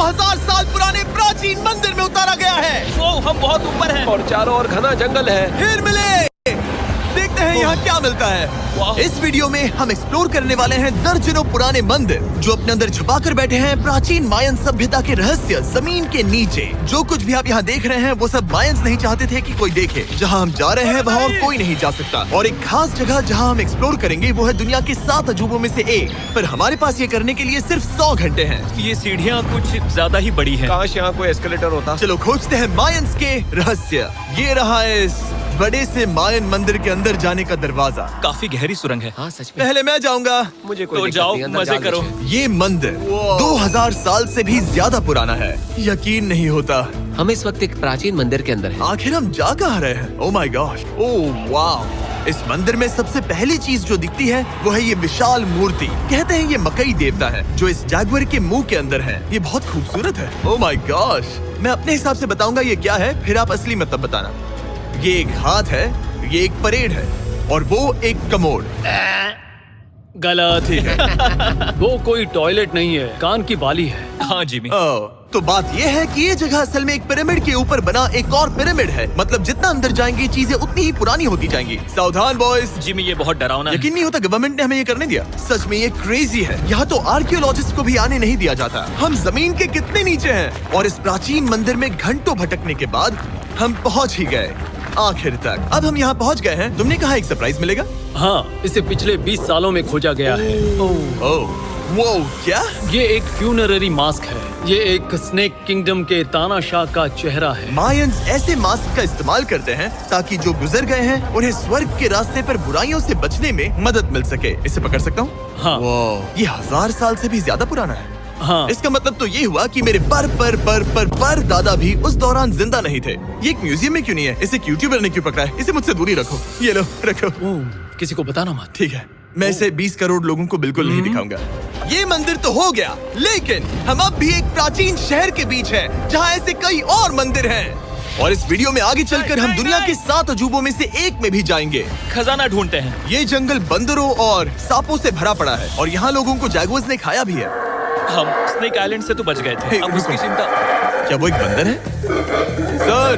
2000 साल पुराने प्राचीन मंदिर में उतारा गया है। ओ, हम बहुत ऊपर हैं। और चारों ओर घना जंगल है। फिर मिले, देखते हैं यहाँ क्या मिलता है। इस वीडियो में हम एक्सप्लोर करने वाले हैं दर्जनों पुराने मंदिर जो अपने अंदर छुपा कर बैठे हैं प्राचीन मायन सभ्यता के रहस्य जमीन के नीचे। जो कुछ भी आप यहाँ देख रहे हैं वो सब मायंस नहीं चाहते थे कि कोई देखे। जहाँ हम जा रहे हैं वहाँ और कोई नहीं जा सकता। और एक खास जगह जहाँ हम एक्सप्लोर करेंगे वो है दुनिया के 7 अजूबों में से एक। पर हमारे पास ये करने के लिए सिर्फ 100 घंटे हैं। ये सीढ़ियाँ कुछ ज्यादा ही बड़ी हैं। काश यहाँ कोई एस्केलेटर होता। चलो खोजते हैं मायंस के रहस्य। ये रहा इस बड़े से मायन मंदिर के अंदर जाने का दरवाजा। काफी गहरी सुरंग है। हाँ सच में। पहले मैं जाऊंगा। मुझे कोई तो दिक्कत जाओ, नहीं, अंदर मजे जा करो। लीजिए। ये मंदिर 2000 साल से भी ज्यादा पुराना है। यकीन नहीं होता। हम इस वक्त एक प्राचीन मंदिर के अंदर हैं। आखिर हम जा कहाँ रहे हैं? ओह माय गॉड, ओह वाह। इस मंदिर में सबसे पहली चीज जो दिखती है वो है ये विशाल मूर्ति। कहते हैं ये मकई देवता है जो इस जैगुआर के मुंह के अंदर है। ये बहुत खूबसूरत है। ओह माय गॉड, मैं अपने हिसाब से बताऊंगा ये क्या है, फिर आप असली मतलब बताना। ये एक हाथ है, ये एक परेड है और वो एक कमोड। गलत ठीक है। वो कोई टॉयलेट नहीं है, कान की बाली है। हाँ जिमी। तो बात ये है कि ये जगह असल में एक पिरामिड के ऊपर बना एक और पिरामिड है। मतलब जितना अंदर जाएंगी चीजें उतनी ही पुरानी होती जाएंगी। सावधान बॉयज। जिमी ये बहुत डरावना है। यकीन नहीं होता गवर्नमेंट ने हमें ये करने दिया। सच में ये क्रेजी है। यहाँ तो आर्कियोलॉजिस्ट को भी आने नहीं दिया जाता। हम जमीन के कितने नीचे हैं और इस प्राचीन मंदिर में घंटों भटकने के बाद हम पहुँच ही गए आखिर तक। अब हम यहाँ पहुँच गए हैं। तुमने कहा एक सरप्राइज मिलेगा। हाँ, इसे पिछले 20 सालों में खोजा गया है। वो क्या? ये एक फ्यूनररी मास्क है। ये एक स्नेक किंगडम के तानाशाह का चेहरा है। मायंस ऐसे मास्क का इस्तेमाल करते हैं ताकि जो गुजर गए हैं उन्हें स्वर्ग के रास्ते पर बुराइयों से बचने में मदद मिल सके। इसे पकड़ सकता हूँ? हाँ। ये 1000 साल से भी ज्यादा पुराना है। हाँ। इसका मतलब तो ये हुआ कि मेरे पर दादा भी उस दौरान जिंदा नहीं थे। ये एक म्यूजियम में क्यों नहीं है? इसे यूट्यूबर ने क्यों पकड़ा है? इसे मुझसे दूरी रखो। ये लो रखो। किसी को बताना मत। ठीक है, मैं इसे 20 करोड़ लोगों को बिल्कुल नहीं दिखाऊंगा। ये मंदिर तो हो गया, लेकिन हम अब भी एक प्राचीन शहर के बीच हैं, जहाँ ऐसे कई और मंदिर हैं। और इस वीडियो में आगे चलकर हम दुनिया के 7 अजूबों में से एक में भी जाएंगे। खजाना ढूंढते हैं। ये जंगल बंदरों और सांपों से भरा पड़ा है और यहाँ लोगों को जैगुआर्स ने खाया भी है। हम स्नेक आइलैंड से तो बच गए थे। अब उसकी चिंता। क्या वो एक बंदर है? Sir,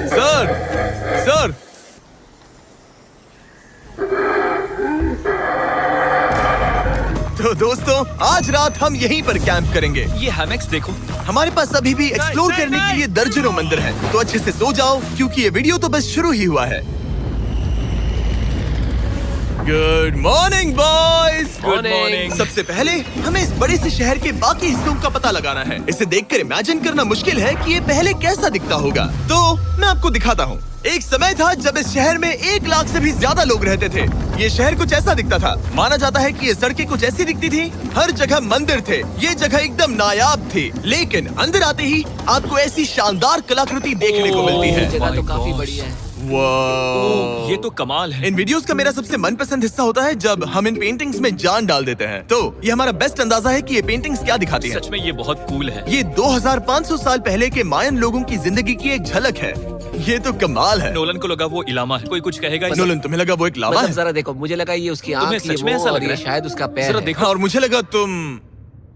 sir, sir. तो दोस्तों आज रात हम यहीं पर कैंप करेंगे। ये हैमक्स देखो। हमारे पास अभी भी एक्सप्लोर करने के लिए दर्जनों मंदिर हैं। तो अच्छे से सो जाओ क्योंकि ये वीडियो तो बस शुरू ही हुआ है। Good morning boys. Good morning. सबसे पहले हमें इस बड़े से शहर के बाकी हिस्सों का पता लगाना है। इसे देखकर इमेजिन करना मुश्किल है कि ये पहले कैसा दिखता होगा। तो मैं आपको दिखाता हूँ। एक समय था जब इस शहर में 1 लाख से भी ज्यादा लोग रहते थे। ये शहर कुछ ऐसा दिखता था। माना जाता है कि ये सड़कें कुछ ऐसी दिखती थी। हर जगह मंदिर थे। ये जगह एकदम नायाब थी। लेकिन अंदर आते ही आपको ऐसी शानदार कलाकृति देखने को मिलती है। जगह तो काफी बड़ी है। वाह, ये तो कमाल है। इन वीडियोस का मेरा सबसे मनपसंद हिस्सा होता है जब हम इन पेंटिंग्स में जान डाल देते हैं। तो ये हमारा बेस्ट अंदाजा है कि ये पेंटिंग्स क्या दिखाती हैं। सच में ये बहुत कूल है। ये 2500 साल पहले के मायन लोगों की जिंदगी की एक झलक है। ये तो कमाल है। नोलन को लगा वो इलामा है। कोई कुछ कहेगा? नोलन, तुम्हें लगा वो एक लावा मतलब है? जरा देखो, मुझे लगा ये उसकी तुम्हें आँख, ये सच में वो, ऐसा और लग रहा ये है? शायद उसका पैर जरा है। देखो। और मुझे लगा तुम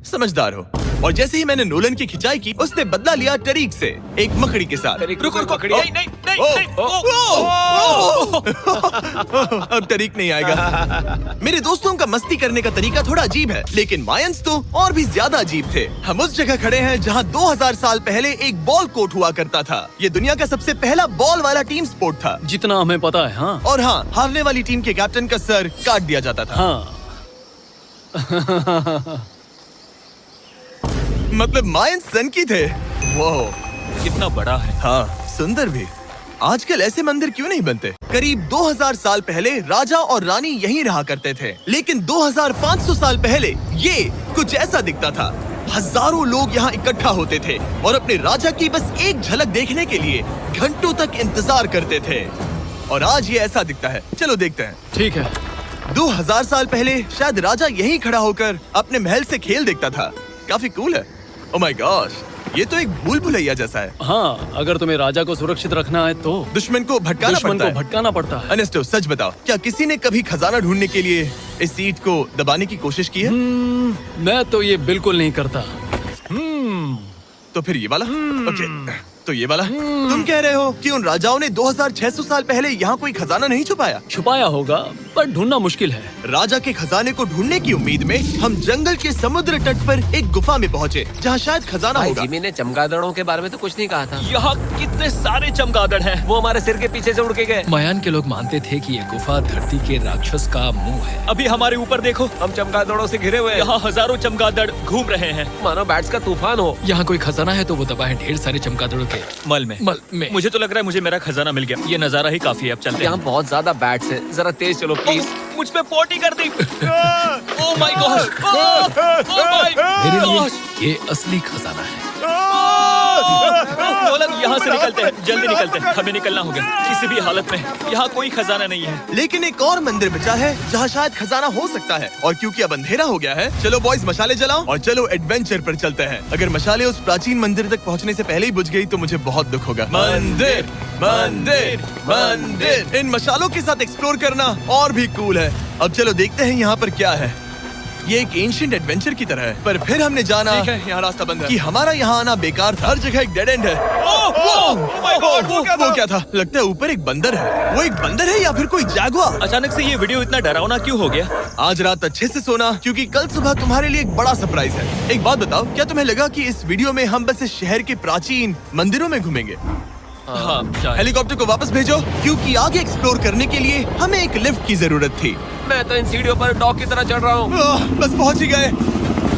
समझदार हो। और जैसे ही मैंने नोलन की खिंचाई की उसने बदला लिया टरीक से, एक मकड़ी के साथ। रुको रुको। ओ, नहीं। अब टरीक नहीं आएगा। मेरे दोस्तों का मस्ती करने का तरीका थोड़ा अजीब है, लेकिन मायंस तो और भी ज्यादा अजीब थे। हम उस जगह खड़े हैं जहां 2000 साल पहले एक बॉल कोर्ट हुआ करता था। ये दुनिया का सबसे पहला बॉल वाला टीम स्पोर्ट था। जितना हमें पता है। हाँ। और हाँ, हारने वाली टीम के कैप्टन का सर काट दिया जाता था। हाँ। मतलब मायंस सन की थे। वो कितना बड़ा है। हाँ, सुंदर भी। आजकल ऐसे मंदिर क्यों नहीं बनते? करीब 2000 साल पहले राजा और रानी यहीं रहा करते थे, लेकिन 2500 साल पहले ये कुछ ऐसा दिखता था। हजारों लोग यहाँ इकट्ठा होते थे और अपने राजा की बस एक झलक देखने के लिए घंटों तक इंतजार करते थे। और आज ये ऐसा दिखता है। चलो देखते हैं। ठीक है। 2000 साल पहले शायद राजा यहीं खड़ा होकर अपने महल से खेल देखता था। काफी कूल है। ओह माय गॉड, ये तो एक भूल भुलैया जैसा है। हाँ, अगर तुम्हें राजा को सुरक्षित रखना है तो दुश्मन को भटकाना पड़ता है। अनेस्टो, सच बताओ, क्या किसी ने कभी खजाना ढूंढने के लिए इस सीट को दबाने की कोशिश की है? मैं तो ये बिल्कुल नहीं करता। तो फिर ये वाला। ओके, तो ये वाला। तुम कह रहे हो कि उन राजाओं ने 2600 साल पहले यहाँ कोई खजाना नहीं छुपाया? छुपाया होगा पर ढूंढना मुश्किल है। राजा के खजाने को ढूंढने की उम्मीद में हम जंगल के समुद्र तट पर एक गुफा में पहुँचे जहाँ शायद खजाना भाई होगा। जिमी ने चमगादड़ों के बारे में तो कुछ नहीं कहा था। यहाँ कितने सारे चमगादड़ हैं। वो हमारे सिर के पीछे से उड़ के गए। मायान के लोग मानते थे कि ये गुफा धरती के राक्षस का मुंह है। अभी हमारे ऊपर देखो, हम चमगादड़ों से घिरे हुए हैं। यहाँ हजारों चमगादड़ घूम रहे हैं। मानो बैट्स का तूफान हो। यहाँ कोई खजाना है तो वो दबा है ढेर सारे चमगादड़ों के मल में। मुझे तो लग रहा है मुझे मेरा खजाना मिल गया। ये नजारा ही काफी है। अब चलते यहाँ हैं। बहुत ज्यादा बैट्स है, जरा तेज चलो प्लीज। मुझ पे पोटी कर दी। Oh my gosh, oh my मेरे गॉश। लिए ये असली खजाना है। नोलन, यहाँ से निकलते हैं, जल्दी निकलते हैं, हमें निकलना होगा किसी भी हालत में। यहाँ कोई खजाना नहीं है। लेकिन एक और मंदिर बचा है जहाँ शायद खजाना हो सकता है, और क्योंकि अब अंधेरा हो गया है, चलो बॉयज मशाले जलाओ और चलो एडवेंचर पर चलते हैं। अगर मशाले उस प्राचीन मंदिर तक पहुँचने से पहले ही बुझ गई तो मुझे बहुत दुख होगा। मंदिर, मंदिर, मंदिर। इन मशालों के साथ एक्सप्लोर करना और भी कूल है। अब चलो देखते हैं यहाँ पर क्या है। ये एक एंशिएंट एडवेंचर की तरह है, पर फिर हमने जाना ठीक है, यहाँ रास्ता बंद है। कि हमारा यहाँ आना बेकार था। हर जगह एक डेड एंड है। वो क्या था? लगता है ऊपर एक बंदर है। वो एक बंदर है या फिर कोई जैगुआर? अचानक से ये वीडियो इतना डरावना क्यों हो गया? आज रात अच्छे से सोना, क्योंकि कल सुबह तुम्हारे लिए एक बड़ा सरप्राइज है। एक बात बताओ, क्या तुम्हें लगा कि इस वीडियो में हम बस इस शहर के प्राचीन मंदिरों में घूमेंगे? हाँ, शायद। हेलीकॉप्टर को वापस भेजो, क्योंकि आगे एक्सप्लोर करने के लिए हमें एक लिफ्ट की जरूरत थी। मैं तो इन सीढ़ियों पर डॉग की तरह चढ़ रहा हूँ। बस पहुंच ही गए।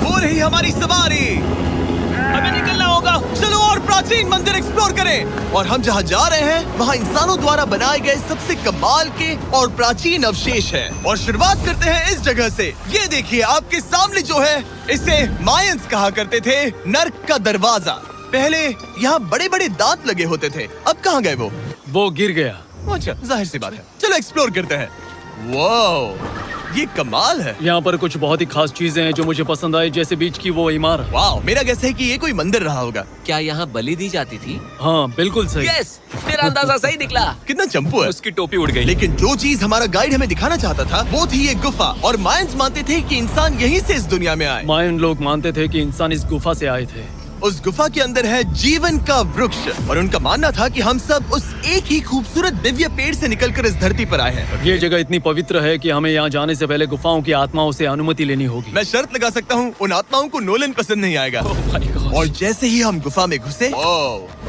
हो रही हमारी सवारी। हमें निकलना होगा। चलो और प्राचीन मंदिर एक्सप्लोर करें। और हम जहाँ जा रहे हैं वहाँ इंसानों द्वारा बनाए गए सबसे कमाल के और प्राचीन अवशेष हैं। और शुरुआत करते हैं इस जगह से। ये देखिए आपके सामने जो है, इसे मायंस कहा करते थे नर्क का दरवाजा। पहले यहाँ बड़े बड़े दांत लगे होते थे, अब कहाँ गए वो गिर गया। अच्छा, जाहिर सी बात है। चलो एक्सप्लोर करते हैं। वाओ, ये कमाल है। यहाँ पर कुछ बहुत ही खास चीजें हैं जो मुझे पसंद आई, जैसे बीच की वो इमारत। वाओ, मेरा गैस है कि ये कोई मंदिर रहा होगा। क्या यहाँ बलि दी जाती थी? हाँ बिल्कुल सही। यस, मेरा अंदाजा सही निकला। कितना चंपू है। उसकी टोपी उड़ गई। लेकिन जो चीज हमारा गाइड हमें दिखाना चाहता था वो थी ये गुफा। और मायंस मानते थे कि इंसान यहीं से इस दुनिया में आए। मायन लोग मानते थे कि इंसान इस गुफा से आए थे। उस गुफा के अंदर है जीवन का वृक्ष, और उनका मानना था कि हम सब उस एक ही खूबसूरत दिव्य पेड़ से निकलकर इस धरती पर आए हैं। ये जगह इतनी पवित्र है कि हमें यहाँ जाने से पहले गुफाओं की आत्माओं से अनुमति लेनी होगी। मैं शर्त लगा सकता हूँ उन आत्माओं को नोलन पसंद नहीं आएगा। Oh my gosh। और जैसे ही हम गुफा में घुसे,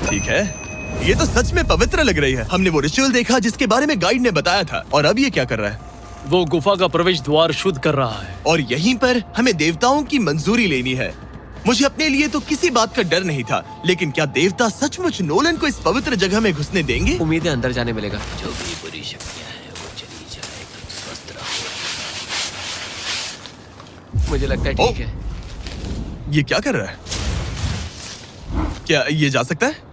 ठीक है, ये तो सच में पवित्र लग रही है। हमने वो रिचुअल देखा जिसके बारे में गाइड ने बताया था। और अब ये क्या कर रहा है? वो गुफा का प्रवेश द्वार शुद्ध कर रहा है। और यहीं पर हमें देवताओं की मंजूरी लेनी है। मुझे अपने लिए तो किसी बात का डर नहीं था, लेकिन क्या देवता सचमुच नोलन को इस पवित्र जगह में घुसने देंगे? उम्मीद है अंदर जाने मिलेगा। जो भी बुरी शक्तियाँ हैं वो चली जाए, तुम स्वस्थ रहो। मुझे लगता है ठीक है। ये क्या कर रहा है? क्या ये जा सकता है?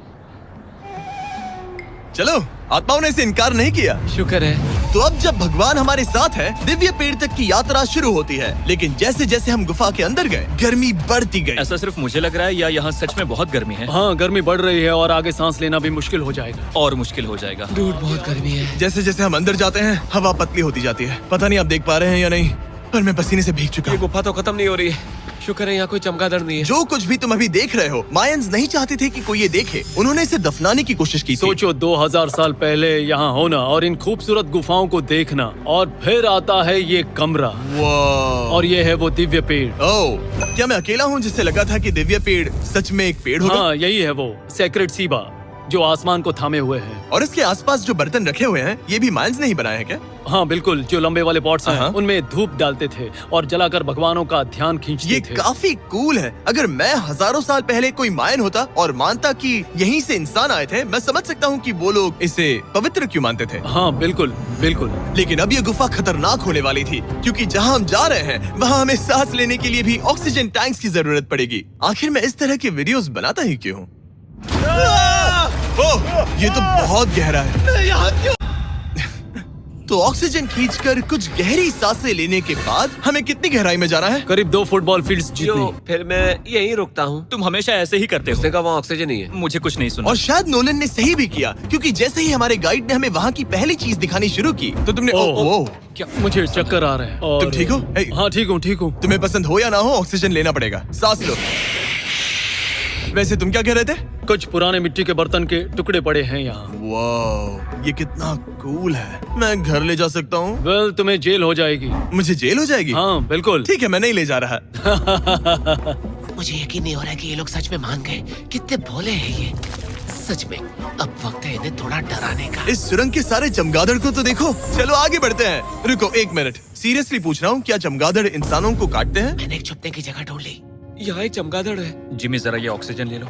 चलो, आत्माओं ने इसे इनकार नहीं किया। शुक्र है। तो अब जब भगवान हमारे साथ है, दिव्य पेड़ तक की यात्रा शुरू होती है। लेकिन जैसे जैसे हम गुफा के अंदर गए, गर्मी बढ़ती गई। ऐसा सिर्फ मुझे लग रहा है या यहाँ सच में बहुत गर्मी है? हाँ, गर्मी बढ़ रही है और आगे सांस लेना भी मुश्किल हो जाएगा। और मुश्किल हो जाएगा। डूड, बहुत गर्मी है। जैसे जैसे हम अंदर जाते हैं, हवा पतली होती जाती है। पता नहीं आप देख पा रहे हैं या नहीं, पर मैं पसीने से भीग चुका ये हूँ। गुफा तो खत्म नहीं हो रही है। शुक्र है यहाँ कोई चमगादड़ नहीं है। जो कुछ भी तुम अभी देख रहे हो, मायंस नहीं चाहते थे कि कोई ये देखे। उन्होंने इसे दफनाने की कोशिश की थी। सोचो 2000 साल पहले यहाँ होना और इन खूबसूरत गुफाओं को देखना, और फिर आता है ये कमरा, वाह। और ये है वो दिव्य पेड़। ओह, क्या मैं अकेला हूँ जिससे लगा था कि दिव्य पेड़ सच में एक पेड़ होगा? हाँ, यही है वो सेक्रेड सीबा जो आसमान को थामे हुए है। और इसके आसपास जो बर्तन रखे हुए हैं, ये भी मायंस ने ही बनाए हैं क्या? हाँ बिल्कुल, जो लंबे वाले पॉट्स हैं हाँ। उनमें धूप डालते थे और जलाकर भगवानों का ध्यान खींचते ये थे। काफी कूल है। अगर मैं हजारों साल पहले कोई मायन होता और मानता कि यहीं से इंसान आए थे, मैं समझ सकता हूँ कि वो लोग इसे पवित्र क्यों मानते थे। हाँ बिल्कुल बिल्कुल। लेकिन अब ये गुफा खतरनाक होने वाली थी, क्योंकि जहाँ हम जा रहे हैं वहाँ हमें सांस लेने के लिए भी ऑक्सीजन टैंक्स की जरूरत पड़ेगी। आखिर मैं इस तरह के वीडियोस बनाता ही क्यों हूँ? ओह, ये तो बहुत गहरा है। तो ऑक्सीजन खींचकर कुछ गहरी सांसें लेने के बाद हमें कितनी गहराई में जाना है? करीब 2 फुटबॉल फील्ड्स जितनी। जो फिर मैं यहीं रुकता हूँ। तुम हमेशा ऐसे ही करते हो। उसने कहा वहाँ ऑक्सीजन नहीं है। मुझे कुछ नहीं सुना। और शायद नोलन ने सही भी किया, क्योंकि जैसे ही हमारे गाइड ने हमें वहाँ की पहली चीज दिखानी शुरू की तो तुमने ओह, क्या मुझे चक्कर आ रहे हैं। और तुम ठीक हो? हाँ ठीक हूँ ठीक हूँ। तुम्हें पसंद हो या ना हो, ऑक्सीजन लेना पड़ेगा। सांस लो। वैसे तुम क्या कह रहे थे? कुछ पुराने मिट्टी के बर्तन के टुकड़े पड़े हैं यहाँ। वाह, ये कितना कूल है। मैं घर ले जा सकता हूँ? वेल, तुम्हें जेल हो जाएगी। मुझे जेल हो जाएगी? हाँ बिल्कुल। ठीक है, मैं नहीं ले जा रहा। मुझे यकीन नहीं हो रहा है कि ये लोग सच में मान गए। कितने भोले हैं ये। सच में अब वक्त है इन्हें थोड़ा डराने का। इस सुरंग के सारे चमगादड़ को तो देखो। चलो आगे बढ़ते हैं। रुको एक मिनट, सीरियसली पूछ रहा हूँ, क्या चमगादड़ इंसानों को काटते हैं? मैंने एक छुपने की जगह ढूंढ ली। यहाँ एक चमगादड़ है। जिमी जरा ये ऑक्सीजन ले लो।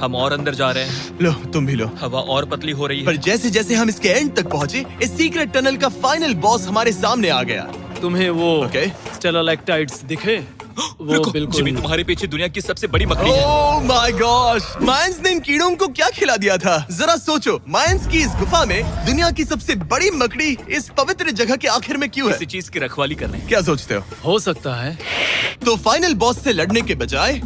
हम और अंदर जा रहे हैं। लो तुम भी लो। हवा और पतली हो रही पर है। जैसे जैसे हम इसके एंड तक पहुँचे, इस सीक्रेट टनल का फाइनल बॉस हमारे सामने आ गया। तुम्हें वो ओके। स्टेलाक्टाइट्स दिखे? वो रुको, बिल्कुल। जिमी तुम्हारे पीछे दुनिया की सबसे बड़ी मकड़ी है। ओह माय गॉश, मायंस ने इन कीड़ों को क्या खिला दिया था? जरा सोचो, मायंस की इस गुफा में दुनिया की सबसे बड़ी मकड़ी इस पवित्र जगह के आखिर में क्यों किसी है? चीज की रखवाली कर रहे हैं। क्या सोचते हो सकता है। तो फाइनल बॉस से लड़ने के बजाय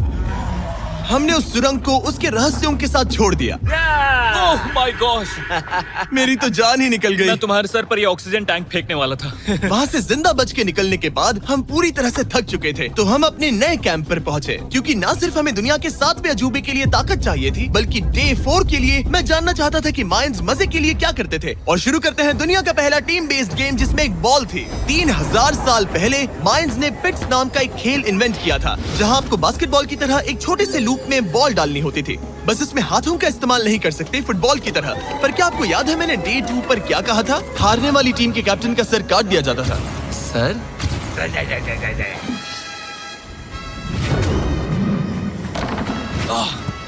हमने उस सुरंग को उसके रहस्यों के साथ छोड़ दिया। ओह माय गॉश, मेरी तो जान ही निकल गई। मैं तुम्हारे सर पर ये ऑक्सीजन टैंक फेंकने वाला था। वहाँ से जिंदा बच के निकलने के बाद हम पूरी तरह से थक चुके थे, तो हम अपने नए कैंप पर पहुँचे। क्योंकि न सिर्फ हमें दुनिया के 7वें अजूबे के लिए ताकत चाहिए थी, बल्कि डे 4 के लिए मैं जानना चाहता था कि मायंस मजे के लिए क्या करते थे। और शुरू करते हैं दुनिया का पहला टीम बेस्ड गेम, जिसमें एक बॉल थी। 3000 साल पहले मायंस ने पिट्स नाम का एक खेल इन्वेंट किया था, जहाँ आपको बास्केटबॉल की तरह एक छोटे से लूप में बॉल डालनी होती थी। बस इसमें हाथों का इस्तेमाल नहीं कर सकते फुटबॉल की तरह। पर क्या आपको याद है मैंने डे 2 पर क्या कहा था? हारने वाली टीम के कैप्टन का सर काट दिया जाता था। सर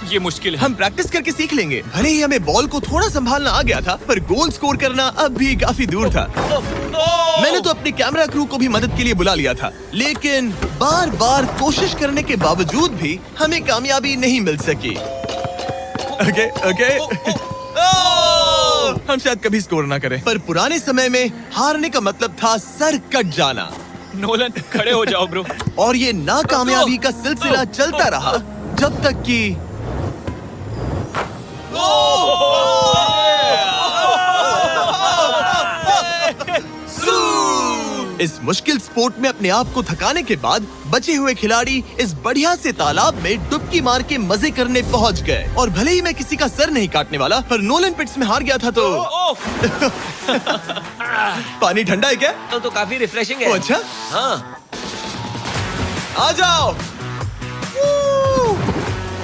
ये मुश्किल है। हम प्रैक्टिस करके सीख लेंगे। भले ही हमें बॉल को थोड़ा संभालना आ गया था, पर गोल स्कोर करना अब भी काफी दूर था। मैंने तो अपने कैमरा क्रू को भी मदद के लिए बुला लिया था, लेकिन बार बार कोशिश करने के बावजूद भी हमें कामयाबी नहीं मिल सकी। ओके ओके हम शायद कभी स्कोर ना करें, पर पुराने समय में हारने का मतलब था सर कट जाना। नोलन खड़े हो जाओ ब्रो। और ये नाकामयाबी का सिलसिला चलता रहा जब तक कि इस मुश्किल स्पोर्ट में अपने आप को थकाने के बाद बचे हुए खिलाड़ी इस बढ़िया से तालाब में डुबकी मार के मजे करने पहुंच गए। और भले ही मैं किसी का सर नहीं काटने वाला, पर नोलन पिट्स में हार गया था तो पानी ठंडा है क्या? तो काफी रिफ्रेशिंग है। ओ, अच्छा हाँ। आ जाओ।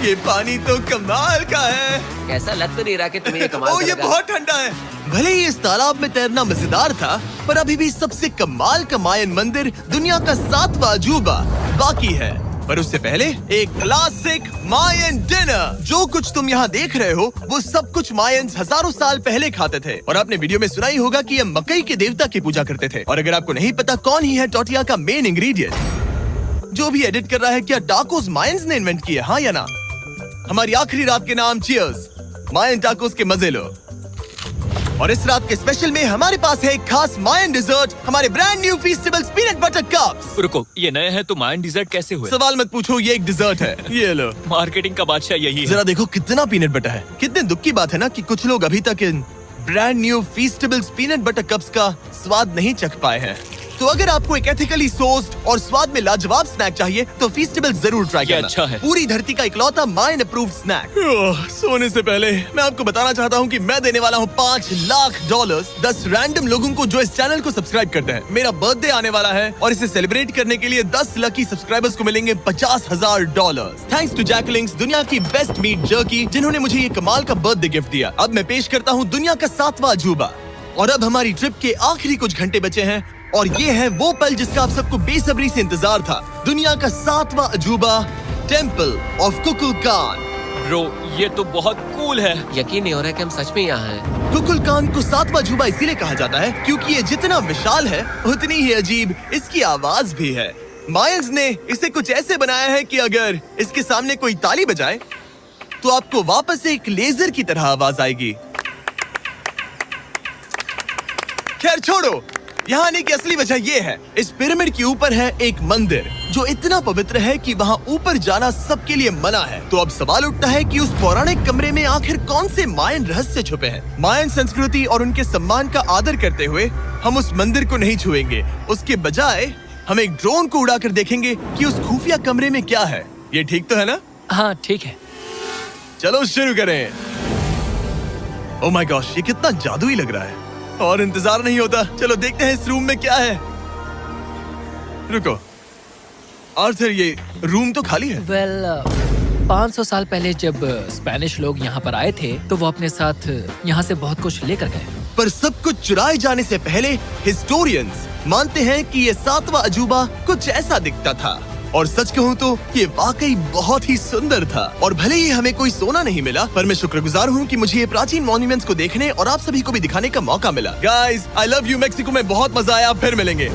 ये पानी तो कमाल का है। कैसा लग तो नहीं रहा कि तुम्हें ये कमाल ओ, ये करेगा। बहुत ठंडा है। भले ही इस तालाब में तैरना मजेदार था, पर अभी भी सबसे कमाल का मायन मंदिर दुनिया का 7वां अजूबा बाकी है। पर उससे पहले एक क्लासिक मायन डिनर। जो कुछ तुम यहाँ देख रहे हो, वो सब कुछ मायंस हजारों साल पहले खाते थे। और आपने वीडियो में सुना ही होगा कि ये मकई के देवता की पूजा करते थे। और अगर आपको नहीं पता कौन ही है टोटिया का मेन इंग्रेडिएंट, जो भी एडिट कर रहा है, क्या टाकोस मायंस ने इन्वेंट किए, हाँ या ना? हमारी आखिरी रात के नाम चीयर्स, मायन टाकोस के मजे लो। और इस रात के स्पेशल में हमारे पास है एक खास मायन डिजर्ट, हमारे brand new Feastables peanut butter cups. रुको, ये नए हैं तो मायन डिजर्ट कैसे हुए? सवाल मत पूछो, ये एक डिजर्ट है। ये लो। मार्केटिंग का बादशाह यही है। जरा देखो कितना पीनट बटर है। कितने दुख की बात है ना कि कुछ लोग अभी तक इन brand new Feastables peanut butter cups का स्वाद नहीं चख पाए हैं। तो अगर आपको एक एथिकली सोर्स्ड और स्वाद में लाजवाब स्नैक चाहिए, तो फीस्टेबल जरूर ट्राई ये करना। अच्छा है। पूरी धरती का इकलौता मायन अप्रूव्ड स्नैक। सोने से पहले मैं आपको बताना चाहता हूँ कि मैं देने वाला हूँ $5 लाख 10 रैंडम लोगों को जो इस चैनल को सब्सक्राइब करते हैं। मेरा बर्थडे आने वाला है और इसे सेलिब्रेट करने के लिए 10 लकी सब्सक्राइबर्स को मिलेंगे $50,000। थैंक्स टू जैकलिंग्स, दुनिया की बेस्ट मीट जर्की, जिन्होंने मुझे ये कमाल का बर्थडे गिफ्ट दिया। अब मैं पेश करता हूँ दुनिया का 7वां अजूबा। और अब हमारी ट्रिप के आखिरी कुछ घंटे बचे हैं, और ये है वो पल जिसका आप सबको बेसब्री से इंतजार था। दुनिया का 7वां अजूबा, टेम्पल ऑफ कुकुलकान। ब्रो, ये तो बहुत कूल है। यकीन नहीं हो रहा है कि हम सच में यहाँ हैं। कुकुलकान को 7वां अजूबा इसीलिए कहा जाता है क्योंकि ये जितना विशाल है, उतनी ही अजीब इसकी आवाज भी है। मायंस ने इसे कुछ ऐसे बनाया है कि अगर इसके सामने कोई ताली बजाए, तो आपको वापस एक लेजर की तरह आवाज आएगी। खैर छोड़ो, यहाँ आने की असली वजह ये है, इस पिरामिड के ऊपर है एक मंदिर जो इतना पवित्र है कि वहाँ ऊपर जाना सबके लिए मना है। तो अब सवाल उठता है कि उस पौराणिक कमरे में आखिर कौन से मायन रहस्य छुपे हैं। मायन संस्कृति और उनके सम्मान का आदर करते हुए हम उस मंदिर को नहीं छुएंगे। उसके बजाय हम एक ड्रोन को उड़ाकर देखेंगे कि उस खुफिया कमरे में क्या है। ये ठीक तो है ना? हाँ ठीक है। चलो शुरू करें। ओह माय गॉश, ये कितना जादुई लग रहा है और इंतजार नहीं होता। चलो देखते हैं इस रूम में क्या है। रुको आर्थर, ये रूम तो खाली है। वेल 500 साल पहले जब स्पेनिश लोग यहाँ पर आए थे तो वो अपने साथ यहाँ से बहुत कुछ लेकर गए। पर सब कुछ चुराए जाने से पहले हिस्टोरियंस मानते हैं कि ये 7वां अजूबा कुछ ऐसा दिखता था। और सच कहूँ तो ये वाकई बहुत ही सुंदर था। और भले ही हमें कोई सोना नहीं मिला, पर मैं शुक्रगुजार हूँ कि मुझे ये प्राचीन मॉन्यूमेंट्स को देखने और आप सभी को भी दिखाने का मौका मिला। Guys, I love you. Mexico में बहुत मजा आया। फिर मिलेंगे।